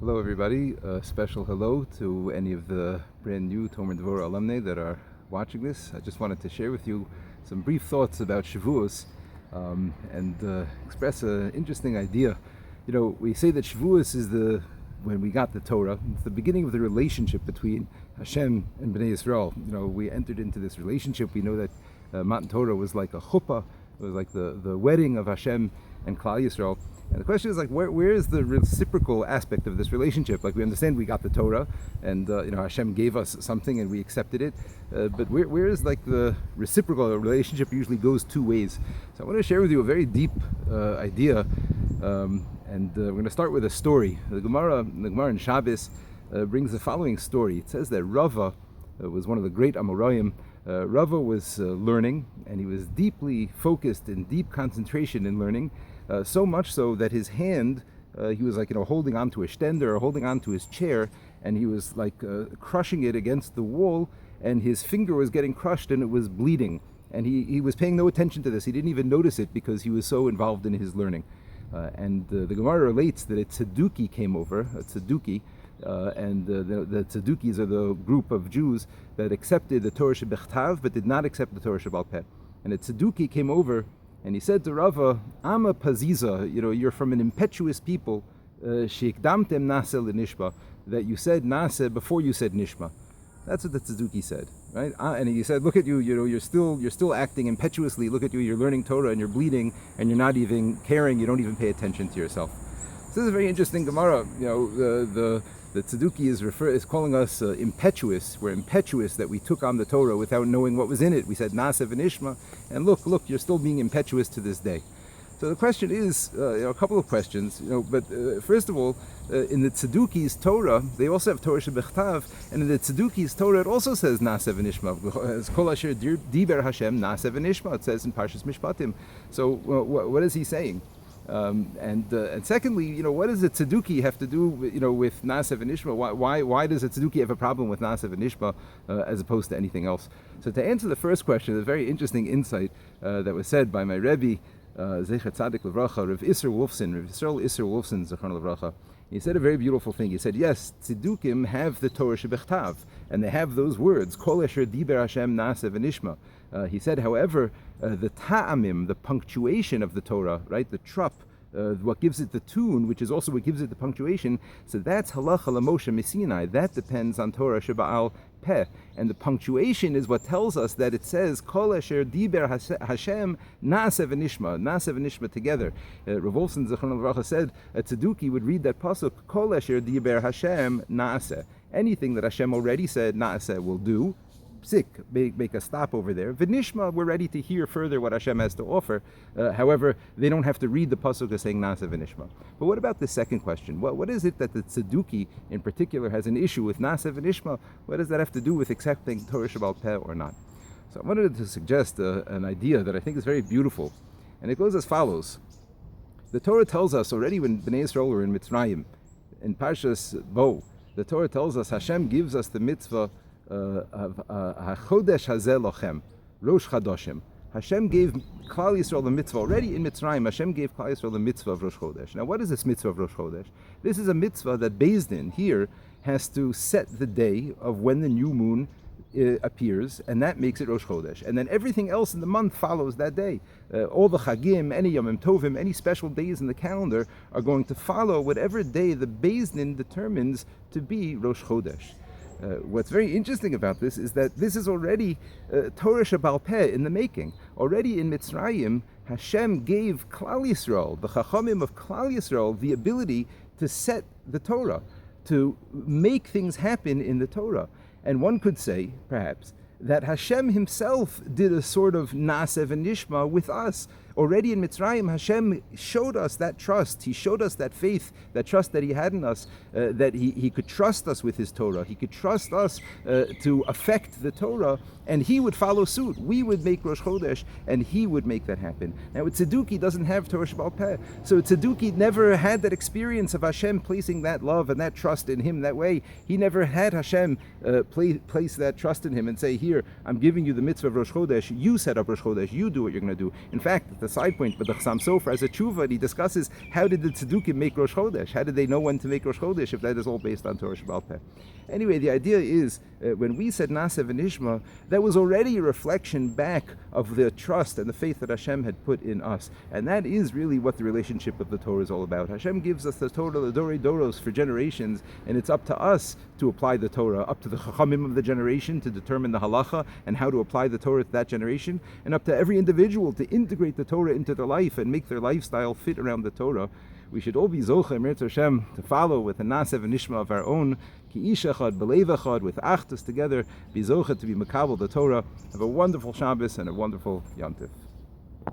Hello everybody, a special hello to any of the brand new Tomer Devorah alumni that are watching this. I just wanted to share with you some brief thoughts about Shavuos and express an interesting idea. You know, we say that Shavuos is when we got the Torah, it's the beginning of the relationship between Hashem and Bnei Yisrael. You know, we entered into this relationship. We know that Matan Torah was like a chuppah, it was like the wedding of Hashem and Klal Yisrael. And the question is, like, where is the reciprocal aspect of this relationship? Like, we understand we got the Torah, and Hashem gave us something, and we accepted it. But where is like the reciprocal relationship? Usually goes two ways. So I want to share with you a very deep idea, and we're going to start with a story. The Gemara in Shabbos brings the following story. It says that Rava was one of the great Amoraim. Rava was learning, and he was deeply focused in deep concentration in learning. So much so that his hand, he was like, holding onto a stender or holding onto his chair, and he was like crushing it against the wall, and his finger was getting crushed and it was bleeding. And he was paying no attention to this. He didn't even notice it because he was so involved in his learning. And the Gemara relates that a tzadduki came over, a tzadduki, and the Tzadukis are the group of Jews that accepted the Torah Shebechtav but did not accept the Torah Shebal Peh. And a Tzaduki came over and he said to Rava, "I'm a paziza, you're from an impetuous people, sheikdamtem nasa lenishma, that you said nasa before you said nishma." That's what the Tzaduki said, right? And he said, "Look at you, you're still acting impetuously. Look at you, you're learning Torah and you're bleeding and you're not even caring. You don't even pay attention to yourself." So this is a very interesting Gemara. The Tzaduki is calling us impetuous. We're impetuous that we took on the Torah without knowing what was in it. We said Na'aseh v'nishma, and look, you're still being impetuous to this day. So the question is, a couple of questions. But first of all, in the Tzaduki's Torah, they also have Torah Shebechtav, and in the Tzaduki's Torah it also says Na'aseh v'nishma. As Kol Asher Diber Hashem Na'aseh v'nishma. It says in Parshas Mishpatim. So what is he saying? And secondly, what does a tzadduki have to do, with Na'aseh v'nishma? Why does a tzadduki have a problem with Na'aseh v'nishma as opposed to anything else? So to answer the first question, a very interesting insight that was said by my Rebbe, Zecher Tzadik Levracha, Rav Yisrael Wolfson, Zechron Levracha. He said a very beautiful thing. He said, yes, tziddukim have the Torah Shebechtav, and they have those words, Kol Asher Diber Hashem Na'aseh v'nishma. He said, however, the ta'amim, the punctuation of the Torah, right, the trup, what gives it the tune, which is also what gives it the punctuation, so that's halacha l'Moshe Sinai. That depends on Torah Sheba'al Peh. And the punctuation is what tells us that it says, Kol Asher Diber Hashem Na'aseh v'nishma together. Rav Wolfson Zechron Levracha said a tzadduki would read that pasuk, Kol Asher Diber Hashem Na'aseh. Anything that Hashem already said Na'aseh will do. Make a stop over there. V'nishma, we're ready to hear further what Hashem has to offer. However, they don't have to read the pasuk as saying Na'aseh v'nishma. But what about the second question? What is it that the tzadduki in particular has an issue with Na'aseh v'nishma? What does that have to do with accepting Torah Shebal Peh or not? So I wanted to suggest an idea that I think is very beautiful, and it goes as follows. The Torah tells us already when Bnei Yisrael were in Mitzrayim, in Parshas Bo, the Torah tells us Hashem gives us the mitzvah HaChodesh Hazeh Lochem, Rosh Chadoshim. Hashem gave Klal Yisrael the mitzvah already in Mitzrayim. Hashem gave Klal Yisrael the mitzvah of Rosh Chodesh. Now, what is this mitzvah of Rosh Chodesh? This is a mitzvah that Beis Din here has to set the day of when the new moon appears, and that makes it Rosh Chodesh. And then everything else in the month follows that day. All the Chagim, any Yomim Tovim, any special days in the calendar are going to follow whatever day the Beis Din determines to be Rosh Chodesh. What's very interesting about this is that this is already Torah Shebal Peh in the making. Already in Mitzrayim, Hashem gave Klal Yisrael, the Chachamim of Klal Yisrael, the ability to set the Torah, to make things happen in the Torah. And one could say, perhaps, that Hashem himself did a sort of Na'aseh v'nishma with us. Already in Mitzrayim, Hashem showed us that trust. He showed us that faith, that trust that He had in us, that he could trust us with His Torah. He could trust us to affect the Torah, and He would follow suit. We would make Rosh Chodesh, and He would make that happen. Now, a tzadduki doesn't have Torah Shebal Peh, so a tzadduki never had that experience of Hashem placing that love and that trust in him that way. He never had Hashem place that trust in him and say, here, I'm giving you the mitzvah of Rosh Chodesh, you set up Rosh Chodesh, you do what you're going to do. In fact, a side point, but the Chassam Sofer as a tshuva, he discusses how did the Tzedukim make Rosh Chodesh? How did they know when to make Rosh Chodesh if that is all based on Torah Sheba'al Peh? Anyway, the idea is, when we said Na'aseh v'nishma, that was already a reflection back of the trust and the faith that Hashem had put in us. And that is really what the relationship with the Torah is all about. Hashem gives us the Torah, the Dorei Doros, for generations, and it's up to us to apply the Torah, up to the Chachamim of the generation to determine the halacha and how to apply the Torah to that generation, and up to every individual to integrate the Torah into their life and make their lifestyle fit around the Torah. We should all be zocha, Mirz Hashem, to follow with a na'aseh v'nishma of our own, ki ish echad, b'leiv echad, with achdus together, be zocha to be makabel the Torah. Have a wonderful Shabbos and a wonderful Yom Tov.